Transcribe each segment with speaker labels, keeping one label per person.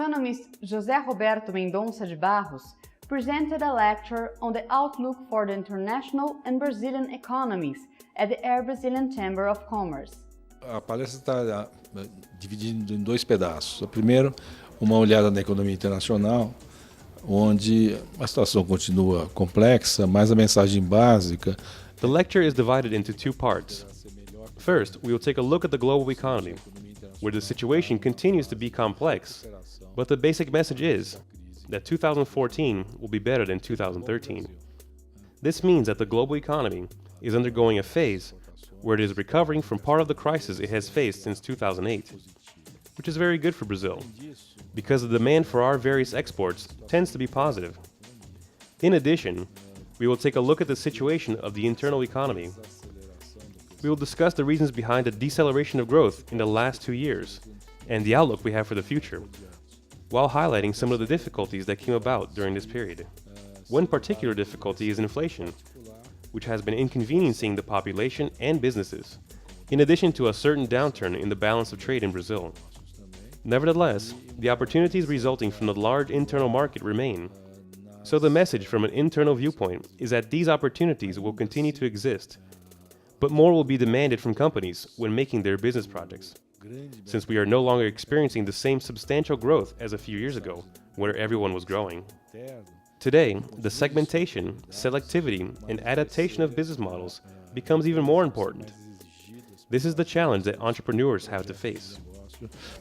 Speaker 1: economist José Roberto Mendonça de Barros presented a lecture on the outlook for the international and Brazilian economies at the Brazilian Chamber of Commerce.
Speaker 2: A palestra está dividida em dois pedaços. O primeiro, uma olhada na economia internacional, onde a situação continua complexa, mas a mensagem básica.
Speaker 3: The lecture is divided into two parts. First, we will take a look at the global economy, where the situation continues to be complex, but the basic message is that 2014 will be better than 2013. This means that the global economy is undergoing a phase where it is recovering from part of the crisis it has faced since 2008, which is very good for Brazil, because the demand for our various exports tends to be positive. In addition, we will take a look at the situation of the internal economy. We will discuss the reasons behind the deceleration of growth in the last 2 years and the outlook we have for the future, while highlighting some of the difficulties that came about during this period. One particular difficulty is inflation, which has been inconveniencing the population and businesses, in addition to a certain downturn in the balance of trade in Brazil. Nevertheless, the opportunities resulting from the large internal market remain. So the message from an internal viewpoint is that these opportunities will continue to exist, but more will be demanded from companies when making their business projects, since we are no longer experiencing the same substantial growth as a few years ago, where everyone was growing. Today, the segmentation, selectivity, and adaptation of business models becomes even more important. This is the challenge that entrepreneurs have to face.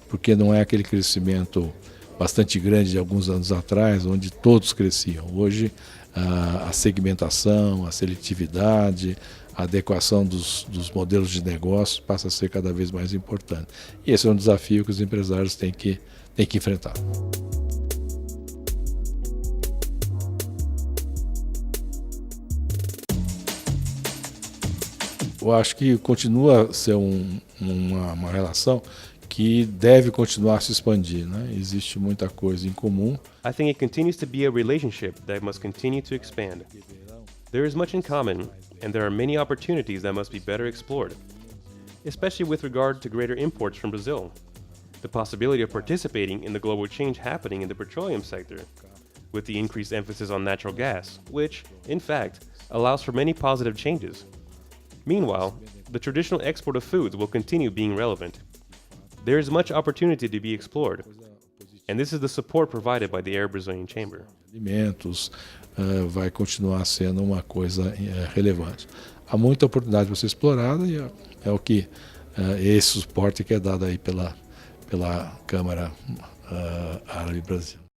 Speaker 2: Porque não é aquele crescimento bastante grande de alguns anos atrás, onde todos cresciam. Hoje, a segmentação, a seletividade, a adequação dos modelos de negócio passa a ser cada vez mais importante. E esse é um desafio que os empresários têm que enfrentar. Eu acho que continua a ser uma relação que deve continuar a se expandir, né? Existe muita coisa em comum.
Speaker 3: I think it continues to be a relationship that must continue to expand. There is much in common, and there are many opportunities that must be better explored, especially with regard to greater imports from Brazil, the possibility of participating in the global change happening in the petroleum sector, with the increased emphasis on natural gas, which, in fact, allows for many positive changes. Meanwhile, the traditional export of foods will continue being relevant. There is much opportunity to be explored, and this is the support provided by the Brazilian Chamber.
Speaker 2: Alimentos vai continuar sendo uma coisa relevante. Há muita oportunidade para ser explorada e é o que esse suporte que é dado aí pela Câmara Árabe Brasil.